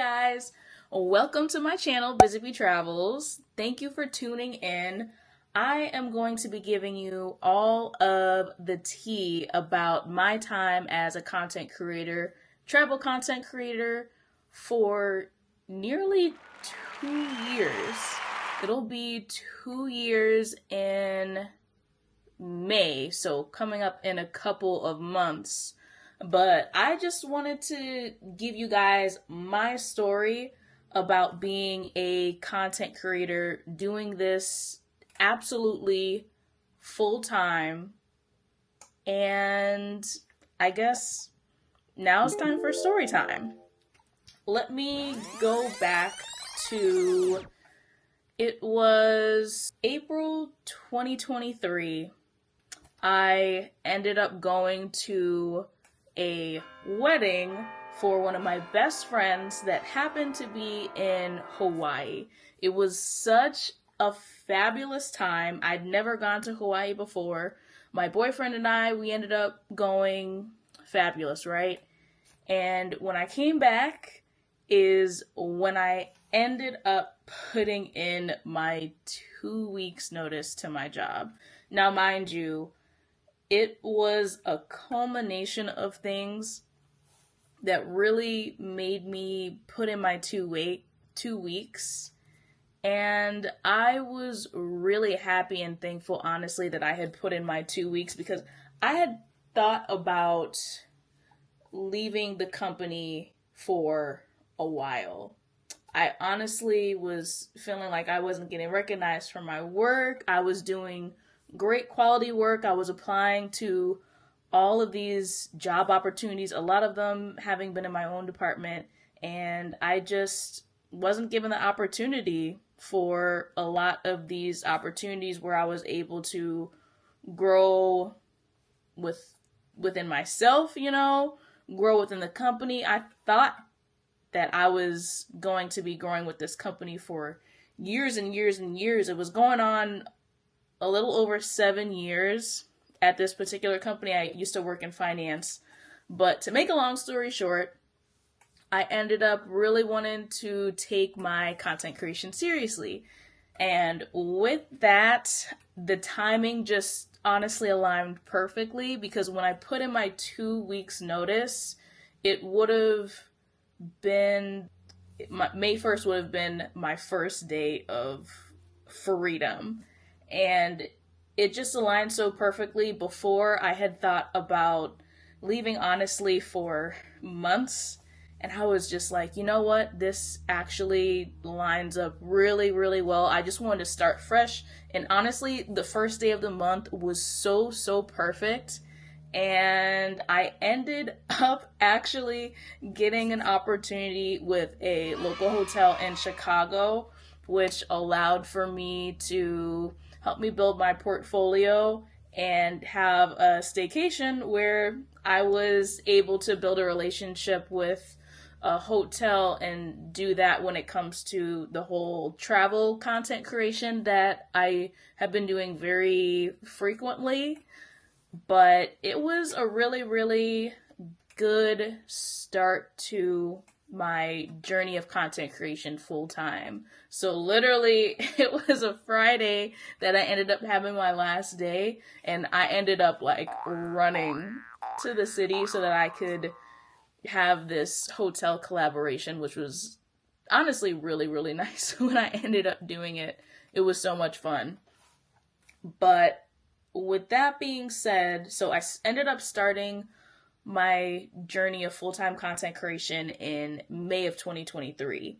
guys, welcome to my channel, Busy Bee Travels. Thank you for tuning in. I am going to be giving you all of the tea about my time as a content creator, travel content creator, for nearly 2 years. It'll be 2 years in May, so coming up in a couple of months. But I just wanted to give you guys my story about being a content creator, doing this absolutely full time. And I guess now it's time for story time. Let me go back to, it was April 2023. I ended up going to a wedding for one of my best friends that happened to be in Hawaii. It was such a fabulous time. I'd never gone to Hawaii before. My boyfriend and I, we ended up going. Fabulous, right? And when I came back is when I ended up putting in my 2 weeks notice to my job. Now, mind you, it was a culmination of things that really made me put in my 2 weeks. And I was really happy and thankful, honestly, that I had put in my 2 weeks, because I had thought about leaving the company for a while. I honestly was feeling like I wasn't getting recognized for my work. I was doing great quality work. I was applying to all of these job opportunities, a lot of them having been in my own department, and I just wasn't given the opportunity for a lot of these opportunities where I was able to grow within myself, grow within the company. I thought that I was going to be growing with this company for years and years and years. It was going on a little over 7 years at this particular company. I used to work in finance. But to make a long story short, I ended up really wanting to take my content creation seriously. And with that, the timing just honestly aligned perfectly, because when I put in my 2 weeks notice, it would have been, May 1st would have been my first day of freedom. And it just aligned so perfectly. Before, I had thought about leaving, honestly, for months. And I was just like, you know what? This actually lines up really, really well. I just wanted to start fresh. And honestly, the first day of the month was so, so perfect. And I ended up actually getting an opportunity with a local hotel in Chicago, which allowed for me to help me build my portfolio and have a staycation where I was able to build a relationship with a hotel and do that when it comes to the whole travel content creation that I have been doing very frequently. But it was a really, really good start to my journey of content creation full time. So literally, it was a Friday that I ended up having my last day, and I ended up like running to the city so that I could have this hotel collaboration, which was honestly really, really nice. When I ended up doing it, it was so much fun. But with that being said, so I ended up starting my journey of full-time content creation in May of 2023.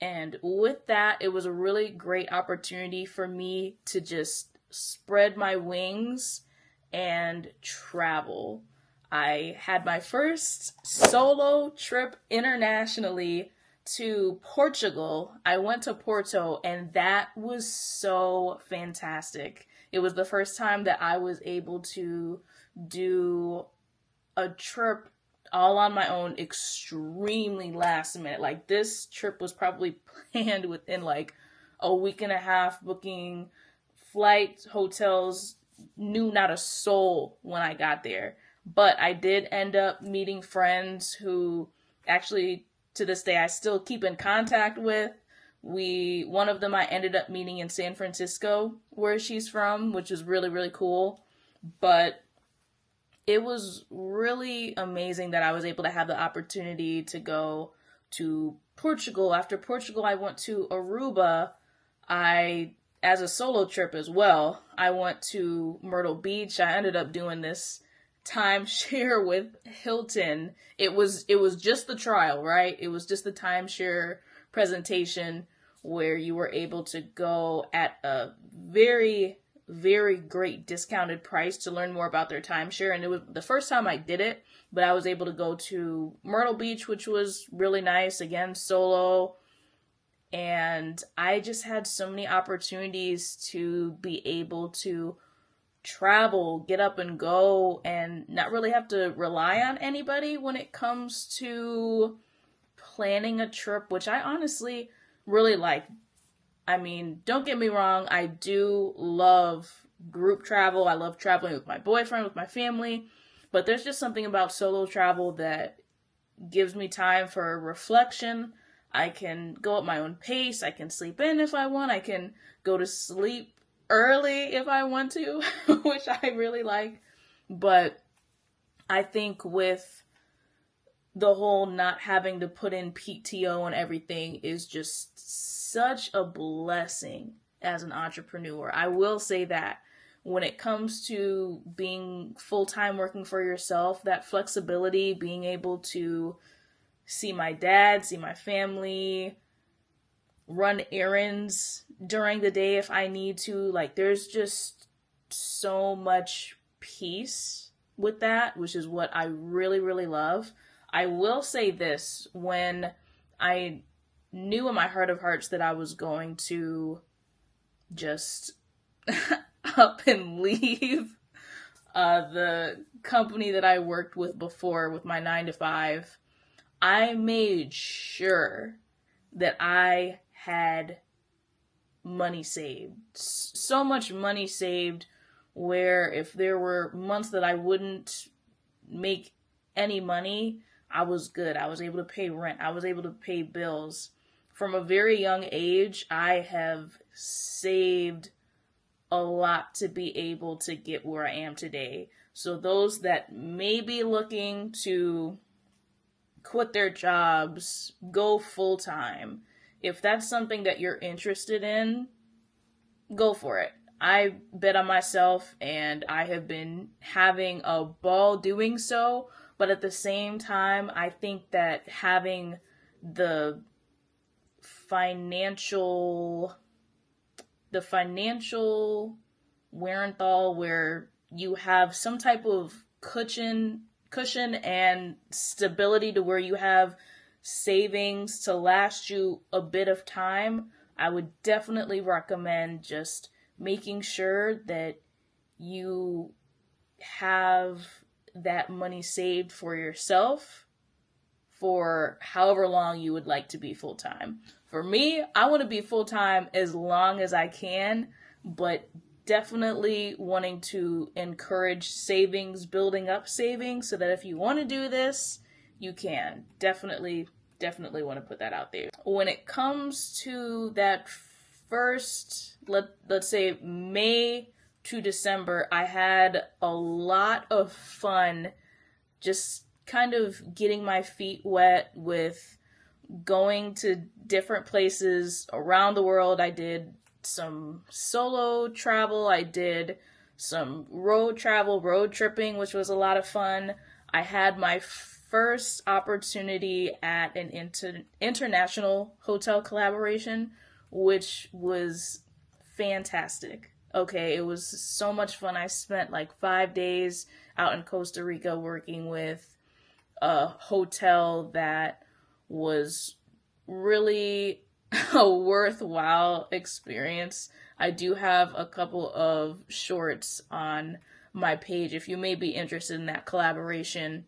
And with that, it was a really great opportunity for me to just spread my wings and travel. I had my first solo trip internationally to Portugal. I went to Porto, and that was so fantastic. It was the first time that I was able to do a trip all on my own, extremely last minute. Like, this trip was probably planned within like a week and a half, booking flights, hotels, knew not a soul when I got there. But I did end up meeting friends who actually to this day I still keep in contact with. One of them I ended up meeting in San Francisco, where she's from, which is really, really cool. But it was really amazing that I was able to have the opportunity to go to Portugal. After Portugal, I went to Aruba. As a solo trip as well, I went to Myrtle Beach. I ended up doing this timeshare with Hilton. It was just the trial, right? It was just the timeshare presentation where you were able to go at a very, very great discounted price to learn more about their timeshare. And it was the first time I did it, but I was able to go to Myrtle Beach, which was really nice. Again, solo. And I just had so many opportunities to be able to travel, get up and go, and not really have to rely on anybody when it comes to planning a trip, which I honestly really like. I mean, don't get me wrong, I do love group travel. I love traveling with my boyfriend, with my family, but there's just something about solo travel that gives me time for reflection. I can go at my own pace. I can sleep in if I want. I can go to sleep early if I want to, which I really like. But I think with the whole not having to put in PTO and everything is just such a blessing as an entrepreneur. I will say that when it comes to being full-time working for yourself, that flexibility, being able to see my dad, see my family, run errands during the day if I need to. Like, there's just so much peace with that, which is what I really, really love. I will say this, when I knew in my heart of hearts that I was going to just up and leave the company that I worked with before with my 9-to-5, I made sure that I had money saved. So much money saved where if there were months that I wouldn't make any money, I was good. I was able to pay rent. I was able to pay bills. From a very young age, I have saved a lot to be able to get where I am today. So those that may be looking to quit their jobs, go full-time, if that's something that you're interested in, go for it. I bet on myself and I have been having a ball doing so, but at the same time, I think that having the financial wherewithal where you have some type of cushion and stability to where you have savings to last you a bit of time, I would definitely recommend just making sure that you have that money saved for yourself for however long you would like to be full-time. For me, I want to be full-time as long as I can, but definitely wanting to encourage savings, building up savings, so that if you want to do this, you can. Definitely want to put that out there. When it comes to that first, let's say May to December, I had a lot of fun just kind of getting my feet wet with going to different places around the world. I did some solo travel. I did some road tripping, which was a lot of fun. I had my first opportunity at an international hotel collaboration, which was fantastic. Okay, it was so much fun. I spent like 5 days out in Costa Rica working with a hotel that was really a worthwhile experience. I do have a couple of shorts on my page if you may be interested in that collaboration.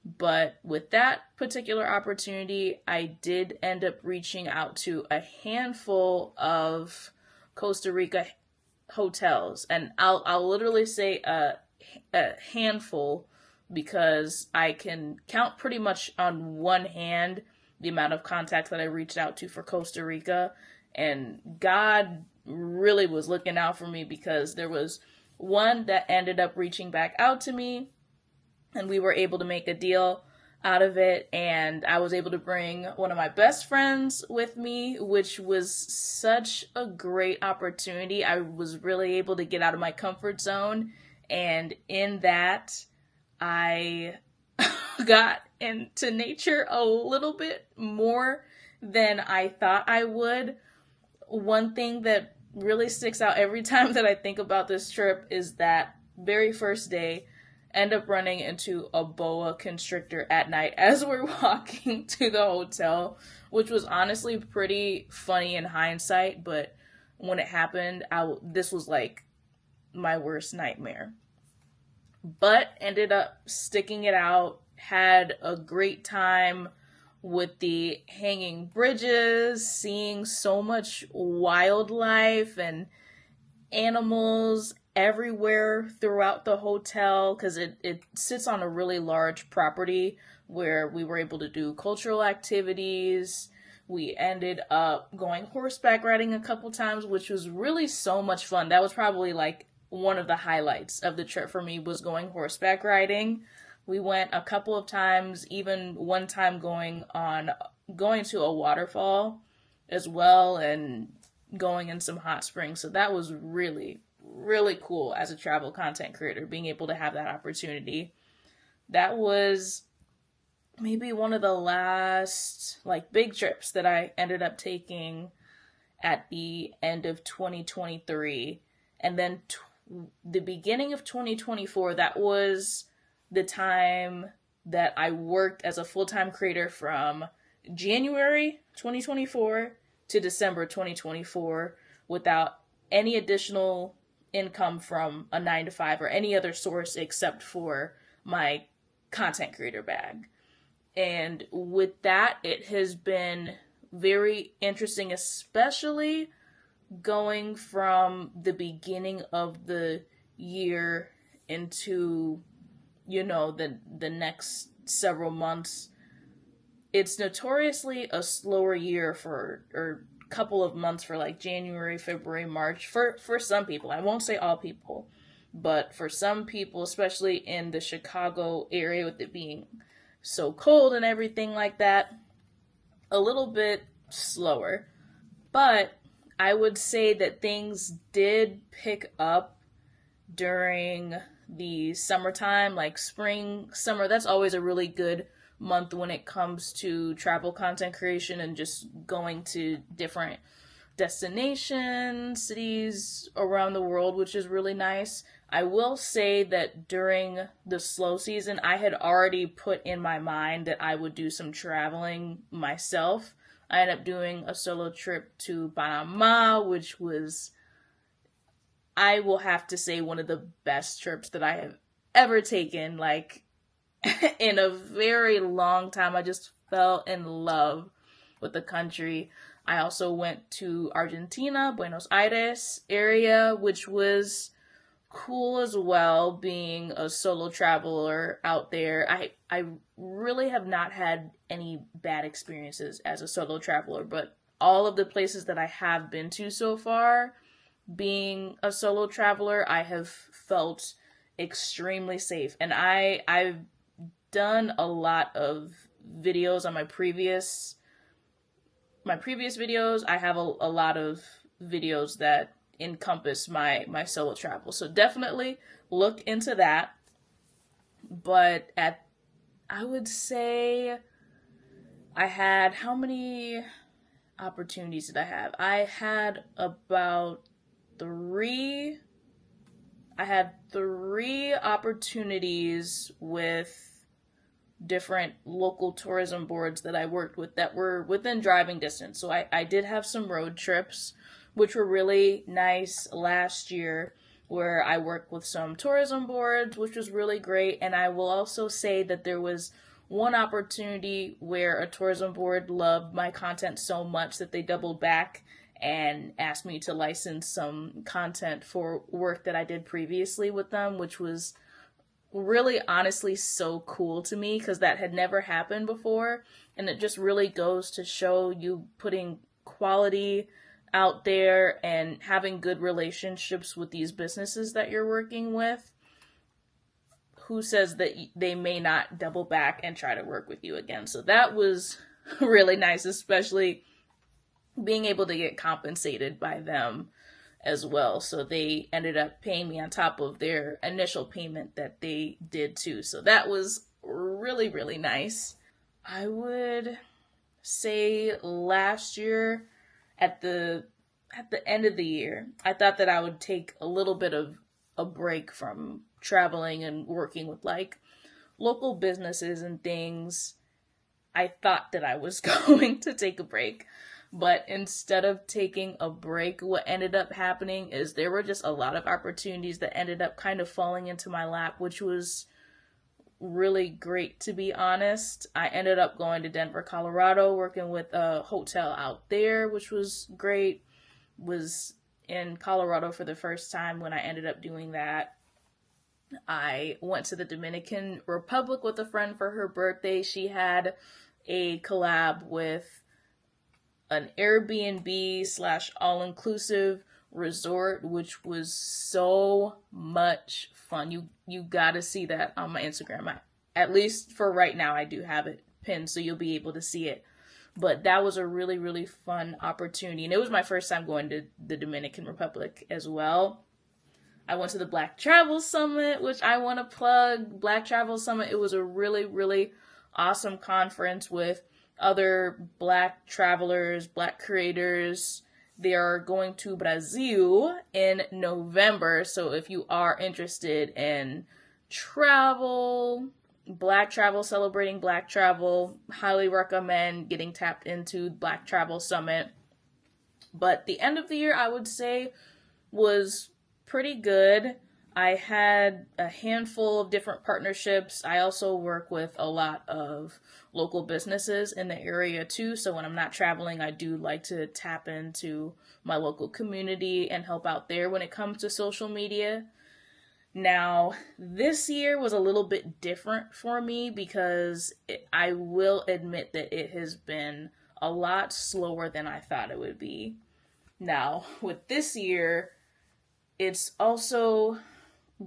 But with that particular opportunity, I did end up reaching out to a handful of Costa Rica hotels, and I'll literally say a handful because I can count pretty much on one hand the amount of contacts that I reached out to for Costa Rica. And God really was looking out for me, because there was one that ended up reaching back out to me, and we were able to make a deal out of it, and I was able to bring one of my best friends with me, which was such a great opportunity. I was really able to get out of my comfort zone, and in that, I got into nature a little bit more than I thought I would. One thing that really sticks out every time that I think about this trip is that very first day, end up running into a boa constrictor at night as we're walking to the hotel, which was honestly pretty funny in hindsight, but when it happened, this was like my worst nightmare. But ended up sticking it out, had a great time with the hanging bridges, seeing so much wildlife and animals everywhere throughout the hotel, because it sits on a really large property where we were able to do cultural activities. We ended up going horseback riding a couple times, which was really so much fun. That was probably like one of the highlights of the trip for me, was going horseback riding. We went a couple of times, even one time going to a waterfall as well, and going in some hot springs. So that was really, really cool as a travel content creator, being able to have that opportunity. That was maybe one of the last like big trips that I ended up taking at the end of 2023. And then the beginning of 2024, that was the time that I worked as a full-time creator from January 2024 to December 2024 without any additional income from a 9-to-5 or any other source except for my content creator bag. And with that, it has been very interesting, especially going from the beginning of the year into, the next several months. It's notoriously a slower year or couple of months for like January, February, March for some people. I won't say all people, but for some people, especially in the Chicago area, with it being so cold and everything like that, a little bit slower. But I would say that things did pick up during the summertime, like spring, summer. That's always a really good month when it comes to travel content creation and just going to different destinations, cities around the world, which is really nice. I will say that during the slow season, I had already put in my mind that I would do some traveling myself. I ended up doing a solo trip to Panama, which was, I will have to say, one of the best trips that I have ever taken, like, in a very long time. I just fell in love with the country. I also went to Argentina, Buenos Aires area, which was cool as well, being a solo traveler out there. I really have not had any bad experiences as a solo traveler, but all of the places that I have been to so far, being a solo traveler, I have felt extremely safe. And I've done a lot of videos on my previous videos. I have a lot of videos that encompass my solo travel, so definitely look into that. But I would say I had, how many opportunities did I have? I had three opportunities with different local tourism boards that I worked with that were within driving distance. So I did have some road trips, which were really nice last year, where I worked with some tourism boards, which was really great. And I will also say that there was one opportunity where a tourism board loved my content so much that they doubled back and asked me to license some content for work that I did previously with them, which was really honestly so cool to me because that had never happened before. And it just really goes to show you putting quality out there and having good relationships with these businesses that you're working with. Who says that they may not double back and try to work with you again? So that was really nice, especially being able to get compensated by them as well. So they ended up paying me on top of their initial payment that they did too. So that was really, really nice. I would say last year at the end of the year, I thought that I would take a little bit of a break from traveling and working with like local businesses and things. I thought that I was going to take a break. But instead of taking a break, what ended up happening is there were just a lot of opportunities that ended up kind of falling into my lap, which was really great, to be honest. I ended up going to Denver, Colorado, working with a hotel out there, which was great. Was in Colorado for the first time when I ended up doing that. I went to the Dominican Republic with a friend for her birthday. She had a collab with an Airbnb slash all inclusive resort, which was so much fun. You gotta see that on my Instagram. At least for right now, I do have it pinned, so you'll be able to see it. But that was a really, really fun opportunity. And it was my first time going to the Dominican Republic as well. I went to the Black Travel Summit, which I want to plug. Black Travel Summit, it was a really, really awesome conference with other Black travelers, Black creators. They are going to Brazil in November. So if you are interested in travel, Black travel, celebrating Black travel, highly recommend getting tapped into Black Travel Summit. But the end of the year, I would say, was pretty good. I had a handful of different partnerships. I also work with a lot of local businesses in the area too. So when I'm not traveling, I do like to tap into my local community and help out there when it comes to social media. Now, this year was a little bit different for me because I will admit that it has been a lot slower than I thought it would be. Now, with this year, it's also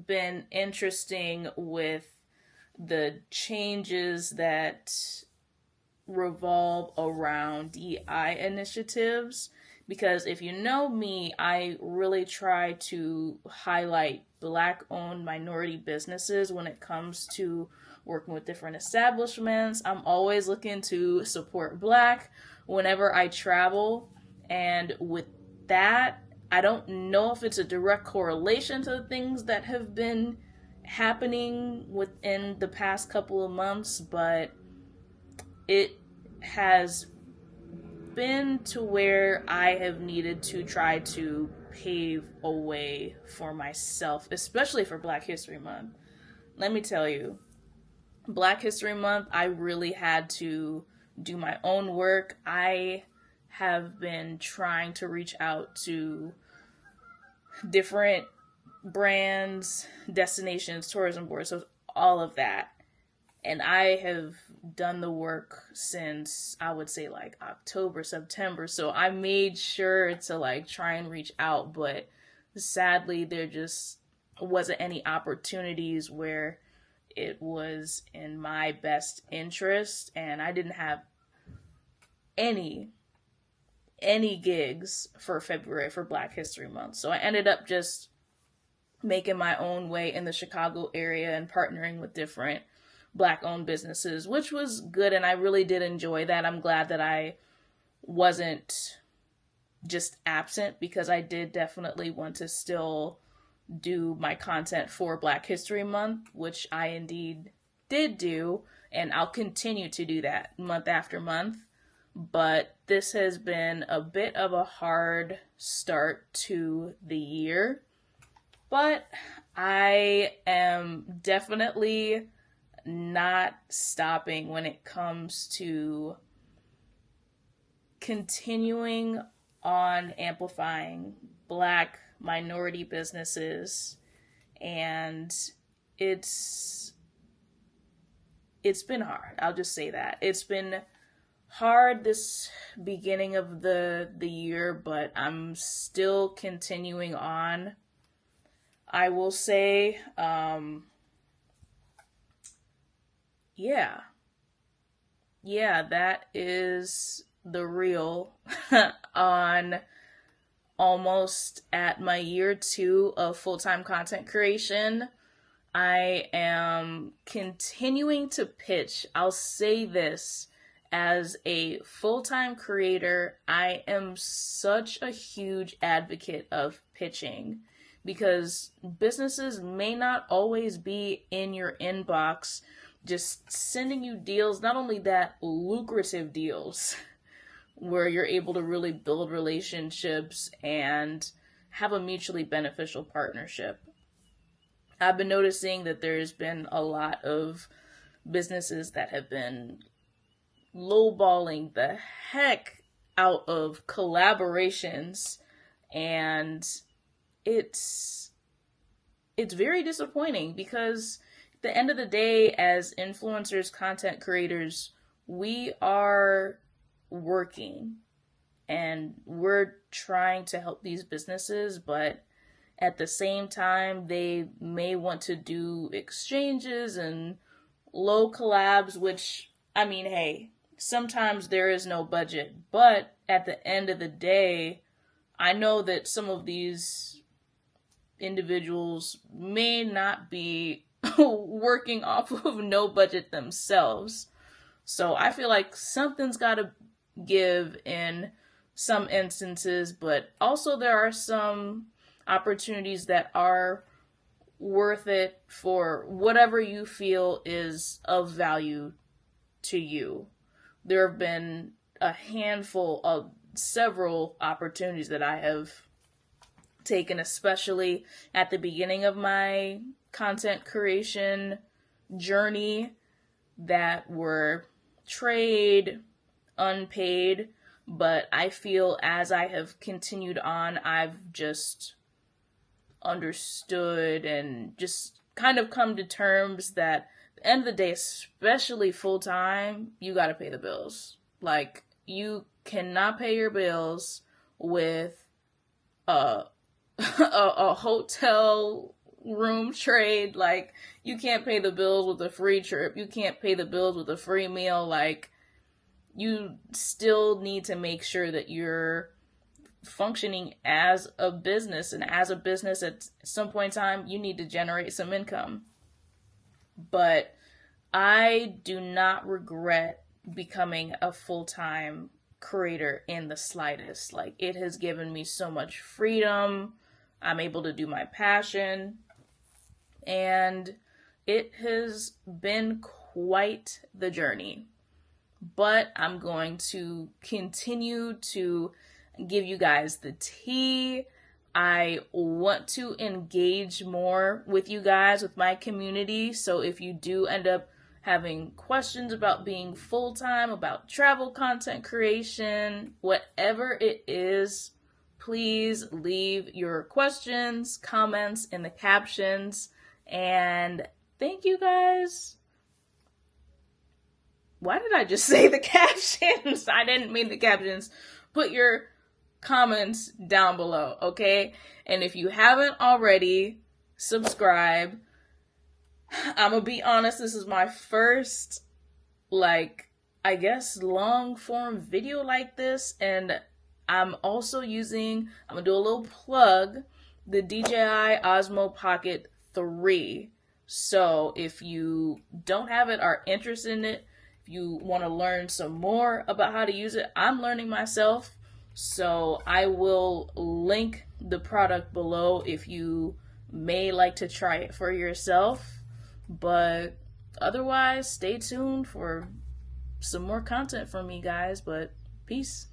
been interesting with the changes that revolve around DEI initiatives. Because if you know me, I really try to highlight Black-owned minority businesses when it comes to working with different establishments. I'm always looking to support Black whenever I travel. And with that, I don't know if it's a direct correlation to the things that have been happening within the past couple of months, but it has been to where I have needed to try to pave a way for myself, especially for Black History Month. Let me tell you, Black History Month, I really had to do my own work. I have been trying to reach out to different brands, destinations, tourism boards, so all of that. And I have done the work since I would say like October, September. So I made sure to like try and reach out, but sadly there just wasn't any opportunities where it was in my best interest, and I didn't have any gigs for February for Black History Month. So I ended up just making my own way in the Chicago area and partnering with different Black-owned businesses, which was good, and I really did enjoy that. I'm glad that I wasn't just absent, because I did definitely want to still do my content for Black History Month, which I indeed did do, and I'll continue to do that month after month. But this has been a bit of a hard start to the year. But I am definitely not stopping when it comes to continuing on amplifying Black minority businesses and it's been hard. I'll just say that. It's been hard this beginning of the year, but I'm still continuing on. I will say, yeah. Yeah, that is the real on almost at my year 2 of full-time content creation. I am continuing to pitch. I'll say this, as a full-time creator, I am such a huge advocate of pitching because businesses may not always be in your inbox just sending you deals, not only that, lucrative deals where you're able to really build relationships and have a mutually beneficial partnership. I've been noticing that there's been a lot of businesses that have been lowballing the heck out of collaborations, and it's very disappointing because at the end of the day, as influencers, content creators, we are working and we're trying to help these businesses, but at the same time, they may want to do exchanges and low collabs, which, I mean, hey, sometimes there is no budget, but at the end of the day, I know that some of these individuals may not be working off of no budget themselves. So I feel like something's got to give in some instances, but also there are some opportunities that are worth it for whatever you feel is of value to you. There have been a handful of several opportunities that I have taken, especially at the beginning of my content creation journey, that were trade, unpaid, but I feel as I have continued on, I've just understood and just kind of come to terms that at the end of the day, especially full time, you got to pay the bills. Like, you cannot pay your bills with a hotel room trade. Like, you can't pay the bills with a free trip. You can't pay the bills with a free meal. Like, you still need to make sure that you're functioning as a business, and as a business at some point in time you need to generate some income. But I do not regret becoming a full-time creator in the slightest. Like, it has given me so much freedom. I'm able to do my passion, and it has been quite the journey. But I'm going to continue to give you guys the tea. I want to engage more with you guys, with my community. So if you do end up having questions about being full-time, about travel content creation, whatever it is, please leave your questions, comments in the captions. And thank you guys. Why did I just say the captions? I didn't mean the captions. Put your comments down below, okay? And if you haven't already, subscribe. I'm gonna be honest, this is my first, I guess, long form video like this, and I'm also using, I'm gonna do a little plug, the DJI Osmo Pocket 3. So if you don't have it, are interested in it, if you want to learn some more about how to use it, I'm learning myself. So I will link the product below if you may like to try it for yourself. But otherwise, stay tuned for some more content from me, guys. But peace.